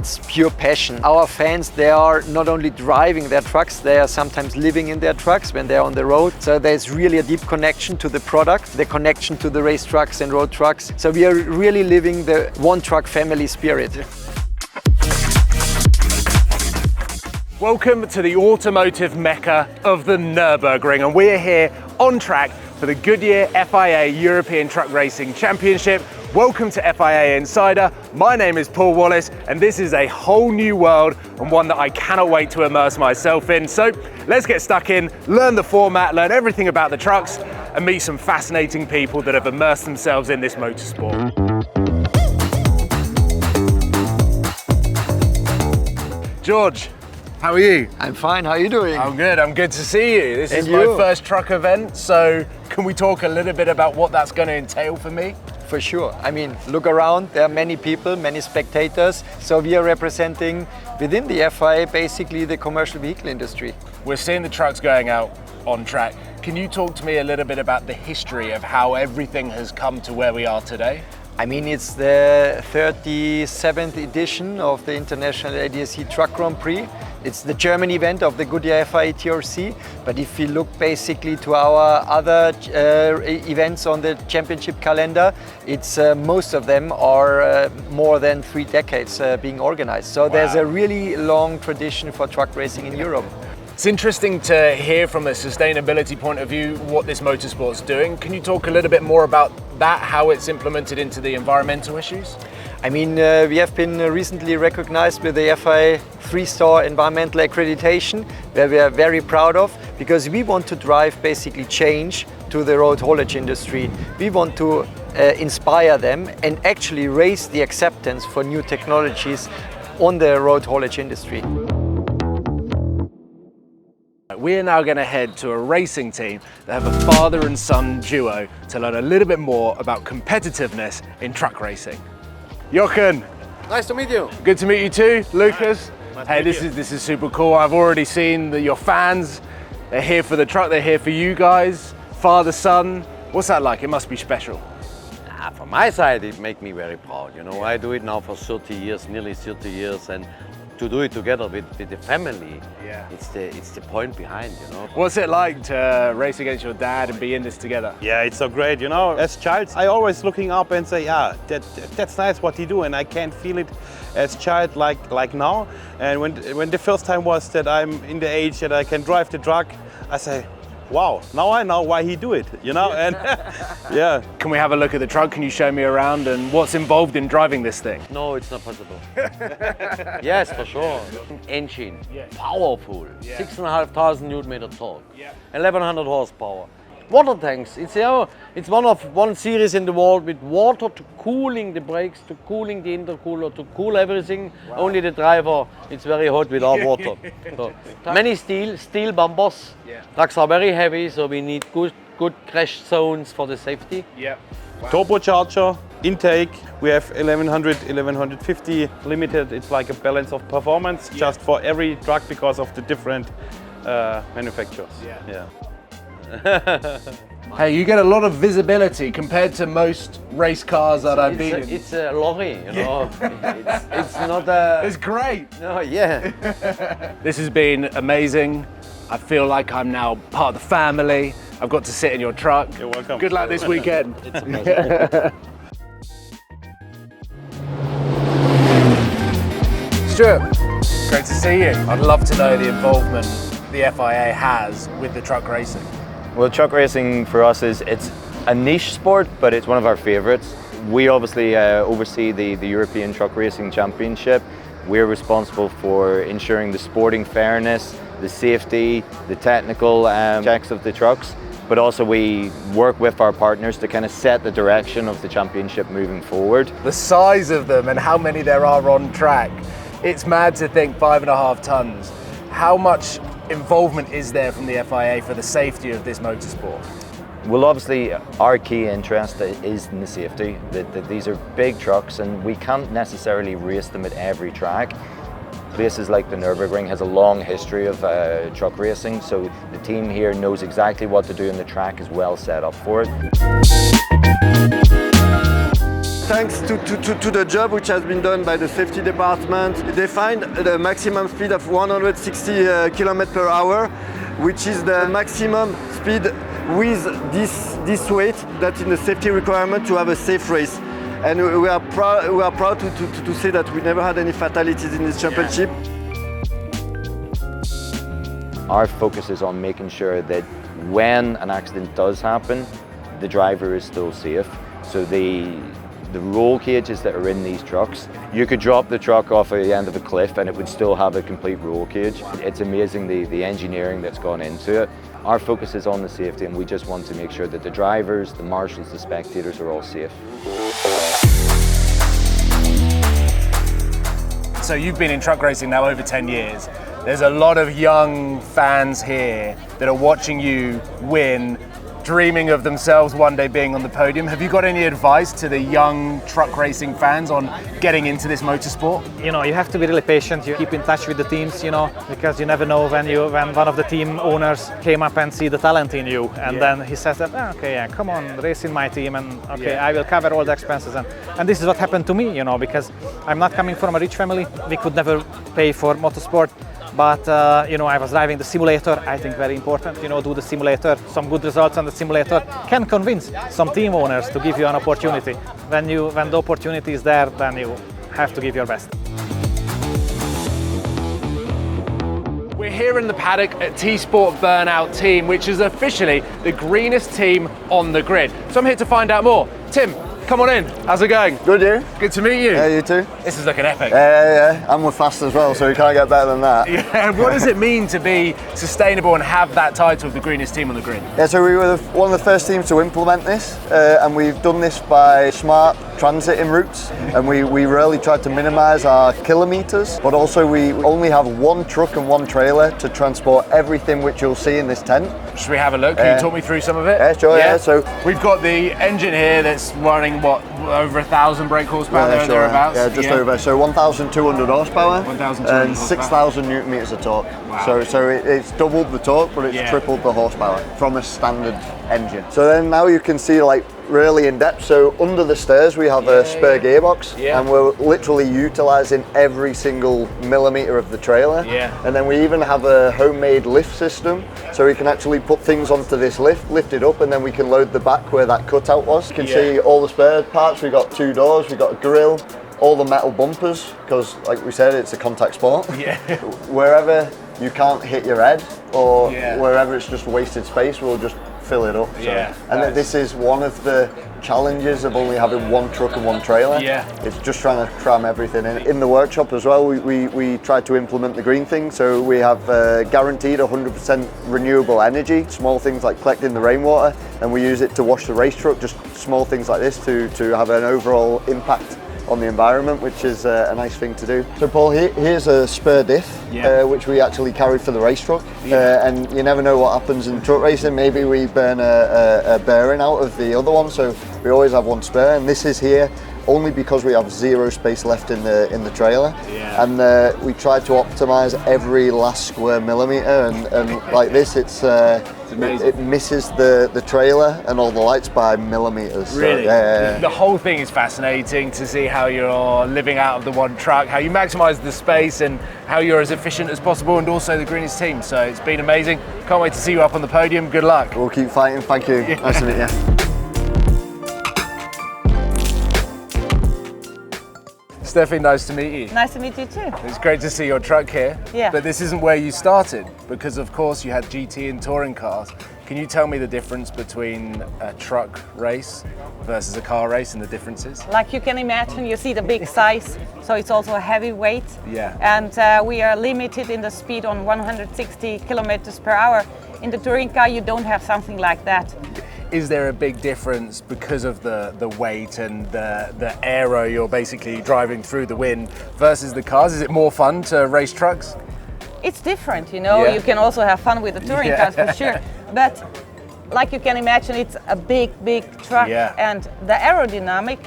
it's pure passion. Our fans, they are not only driving their trucks, they are sometimes living in their trucks when they're on the road. So there's really a deep connection to the product, the connection to the race trucks and road trucks. So we are really living the one truck family spirit. Welcome to the automotive mecca of the Nürburgring, and we're here on track for the Goodyear FIA European Truck Racing Championship. Welcome to FIA Insider. My name is Paul Wallace, and this is a whole new world and one that I cannot wait to immerse myself in. So let's get stuck in, learn the format, learn everything about the trucks, and meet some fascinating people that have immersed themselves in this motorsport. George, how are you? I'm fine, how are you doing? I'm good to see you. This is And my you? first truck event, so can we talk a little bit about what that's going to entail for me? For sure. I mean, look around, there are many people, many spectators. So we are representing within the FIA basically the commercial vehicle industry. We're seeing the trucks going out on track. Can you talk to me a little bit about the history of how everything has come to where we are today? I mean, it's the 37th edition of the International ADAC Truck Grand Prix. It's the German event of the Goodyear FIA ETRC. But if you look basically to our other events on the championship calendar, it's most of them are more than 3 decades being organized. So there's a really long tradition for truck racing in Europe. It's interesting to hear from a sustainability point of view what this motorsport's doing. Can you talk a little bit more about that, how it's implemented into the environmental issues? I mean, we have been recently recognized with the FIA 3-star environmental accreditation, where we are very proud of, because we want to drive basically change to the road haulage industry. We want to inspire them and actually raise the acceptance for new technologies on the road haulage industry. We are now going to head to a racing team that have a father and son duo to learn a little bit more about competitiveness in truck racing. Jochen. Nice to meet you. Good to meet you too, Lucas. Nice Hey, this is super cool. I've already seen that your fans, they're here for the truck, they're here for you guys. Father, son, what's that like? It must be special. From my side, it makes me very proud. You know, I do it now for 30 years, nearly 30 years, and to do it together with the family, it's the point behind, you know. What's it like to race against your dad and be in this together? Yeah, it's so great, you know. As child, I always looking up and say, yeah, that's nice what he do, and I can't feel it as child like now. And when the first time was that I'm in the age that I can drive the truck, I say, wow, now I know why he do it, you know. And yeah. Can we have a look at the truck? Can you show me around and what's involved in driving this thing? No, it's not possible. Yes, for sure. Engine, powerful, 6,500 Newton-meter torque, 1,100 horsepower. Water tanks, it's one series in the world with water to cooling the brakes, to cooling the intercooler, to cool everything. Wow. Only the driver, it's very hot without water. So, many steel bumpers. Trucks are very heavy, so we need good crash zones for the safety. Yeah. Wow. Turbocharger, intake, we have 1100, 1150 limited. It's like a balance of performance just for every truck because of the different manufacturers. Yeah. Hey, you get a lot of visibility compared to most race cars that I've been in. It's a lorry, you know. it's not a... It's great. No, yeah. This has been amazing. I feel like I'm now part of the family. I've got to sit in your truck. You're welcome. Good luck this weekend. It's a pleasure. Stuart, great to see you. I'd love to know the involvement the FIA has with the truck racing. Well, truck racing for us it's a niche sport, but it's one of our favorites. We obviously oversee the European Truck Racing Championship. We're responsible for ensuring the sporting fairness, the safety, the technical checks of the trucks, but also we work with our partners to kind of set the direction of the championship moving forward. The size of them and how many there are on track, it's mad to think 5.5 tons. How much involvement is there from the FIA for the safety of this motorsport? Well, obviously our key interest is in the safety. These are big trucks and we can't necessarily race them at every track. Places like the Nürburgring has a long history of truck racing, so the team here knows exactly what to do and the track is well set up for it. thanks to the job which has been done by the safety department. They find the maximum speed of 160 km per hour, which is the maximum speed with this weight that in the safety requirement to have a safe race. And we are proud to say that we never had any fatalities in this championship. Our focus is on making sure that when an accident does happen, the driver is still safe. So the roll cages that are in these trucks, you could drop the truck off at the end of a cliff and it would still have a complete roll cage. It's amazing the engineering that's gone into it. Our focus is on the safety, and we just want to make sure that the drivers, the marshals, the spectators are all safe. So you've been in truck racing now over 10 years. There's a lot of young fans here that are watching you win, dreaming of themselves one day being on the podium. Have you got any advice to the young truck racing fans on getting into this motorsport? You know, you have to be really patient. You keep in touch with the teams, you know, because you never know when one of the team owners came up and see the talent in you, and then he says that, okay, yeah, come on, race in my team, and okay, I will cover all the expenses. And this is what happened to me, you know, because I'm not coming from a rich family. We could never pay for motorsport. But, you know, I was driving the simulator. I think very important, you know, do the simulator. Some good results on the simulator can convince some team owners to give you an opportunity. When the opportunity is there, then you have to give your best. We're here in the paddock at T-Sport Burnout Team, which is officially the greenest team on the grid. So I'm here to find out more. Tim, come on in. How's it going? Good, you? Good to meet you. Yeah, you too. This is looking epic. Yeah. And we're fast as well, so we can't get better than that. Yeah. What does it mean to be sustainable and have that title of the greenest team on the grid? Yeah, so we were one of the first teams to implement this, and we've done this by smart transiting routes, and we really tried to minimise our kilometres, but also we only have one truck and one trailer to transport everything which you'll see in this tent. Should we have a look? Can you talk me through some of it? Yeah, sure, yeah. So we've got the engine here that's running, what, over 1,000 brake horsepower there and thereabouts? Yeah, just over. So 1,200 horsepower 1,200 and 6,000 newton meters of torque. Wow. So it's doubled the torque, but it's tripled the horsepower from a standard engine. So then now you can see like really in depth. So under the stairs we have a spare gearbox, and we're literally utilising every single millimetre of the trailer. And then we even have a homemade lift system, so we can actually put things onto this lift it up, and then we can load the back where that cutout was. You can see all the spare parts. We've got 2 doors, we've got a grille, all the metal bumpers, because like we said, it's a contact sport. Wherever you can't hit your head, or wherever it's just wasted space, we'll just fill it up. And this is one of the challenges of only having one truck and one trailer. It's just trying to cram everything in. In the workshop as well, we tried to implement the green thing, so we have guaranteed 100% renewable energy, small things like collecting the rainwater, and we use it to wash the race truck, just small things like this to have an overall impact on the environment, which is a nice thing to do. So Paul, here's a spare diff, which we actually carried for the race truck, and you never know what happens in truck racing. Maybe we burn a bearing out of the other one, so we always have one spare, and this is here only because we have 0 space left in the trailer, and we try to optimize every last square millimeter, and like this, it misses the trailer and all the lights by millimeters. Really? So, the whole thing is fascinating to see how you're living out of the one truck, how you maximize the space, and how you're as efficient as possible, and also the greenest team. So it's been amazing. Can't wait to see you up on the podium. Good luck. We'll keep fighting. Thank you. Nice to meet you. Steffi, nice to meet you. Nice to meet you too. It's great to see your truck here. Yeah. But this isn't where you started, because of course you had GT and touring cars. Can you tell me the difference between a truck race versus a car race and the differences? Like you can imagine, you see the big size, so it's also a heavy weight. Yeah. And we are limited in the speed on 160 kilometers per hour. In the touring car, you don't have something like that. Is there a big difference because of the weight and the aero you're basically driving through the wind versus the cars? Is it more fun to race trucks? It's different, you know. You can also have fun with the touring cars for sure. But like you can imagine, it's a big truck, and the aerodynamic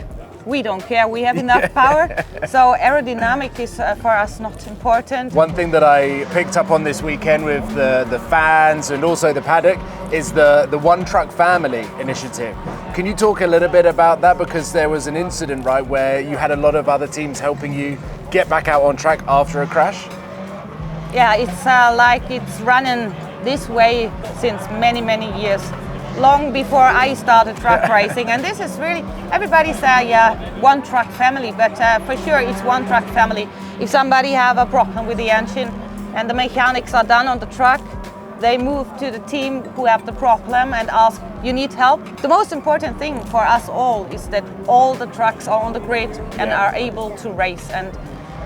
we don't care. We have enough power. So aerodynamic is for us not important. One thing that I picked up on this weekend with the fans and also the paddock is the One Truck Family initiative. Can you talk a little bit about that? Because there was an incident, right, where you had a lot of other teams helping you get back out on track after a crash? Yeah, it's like it's running this way since many, many years. Long before I started truck racing, and this is really, everybody say one truck family, but for sure it's one truck family. If somebody have a problem with the engine and the mechanics are done on the truck, they move to the team who have the problem and ask, you need help? The most important thing for us all is that all the trucks are on the grid and are able to race, and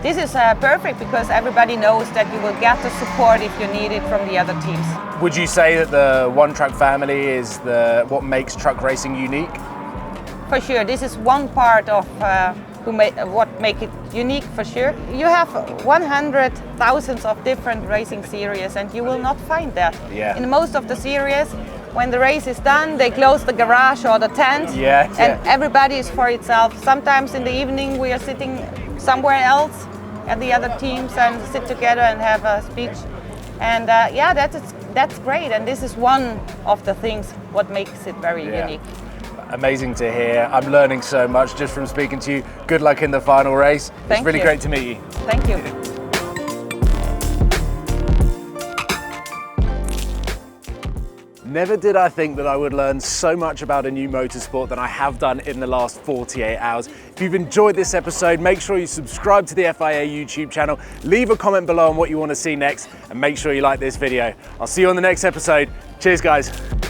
this is perfect because everybody knows that you will get the support if you need it from the other teams. Would you say that the One Truck Family is what makes truck racing unique? For sure, this is one part of what make it unique for sure. You have 100,000 of different racing series and you will not find that. Yeah. In most of the series, when the race is done, they close the garage or the tent and everybody is for itself. Sometimes in the evening we are sitting somewhere else at the other teams and sit together and have a speech. And that's great, and this is one of the things what makes it very unique. Amazing to hear. I'm learning so much just from speaking to you. Good luck in the final race. It's really great to meet you. Thank you. Never did I think that I would learn so much about a new motorsport than I have done in the last 48 hours. If you've enjoyed this episode, make sure you subscribe to the FIA YouTube channel, leave a comment below on what you want to see next, and make sure you like this video. I'll see you on the next episode. Cheers, guys.